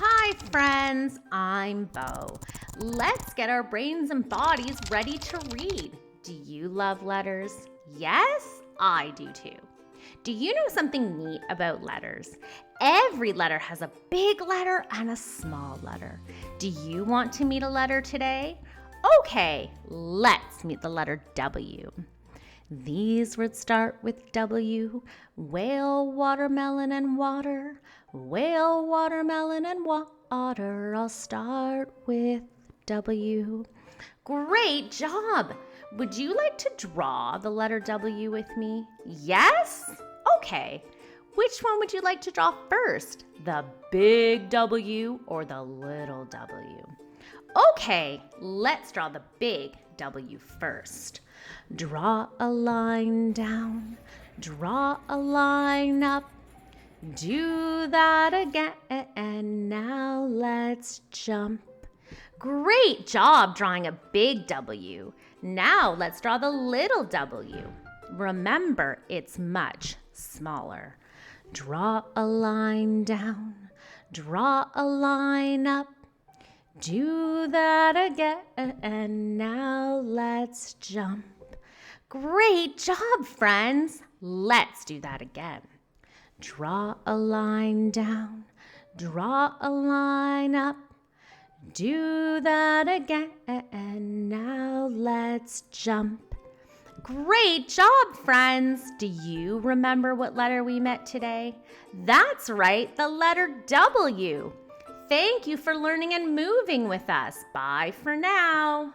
Hi friends, I'm Bo. Let's get our brains and bodies ready to read. Do you love letters? Yes, I do too. Do you know something neat about letters? Every letter has a big letter and a small letter. Do you want to meet a letter today? Okay, let's meet the letter W. These words start with W. Whale, watermelon, and water. Whale, watermelon, and water. I'll start with W. Great job! Would you like to draw the letter W with me? Yes? Okay. Which one would you like to draw first? The big W or the little w? Okay, let's draw the big W first. Draw a line down, draw a line up. Do that again, now let's jump. Great job drawing a big W. Now let's draw the little w. Remember, it's much smaller. Draw a line down, draw a line up. Do that again, now let's jump. Great job, friends. Let's do that again. Draw a line down, draw a line up. Do that again, now let's jump. Great job, friends. Do you remember what letter we met today? That's right, the letter W. Thank you for learning and moving with us. Bye for now.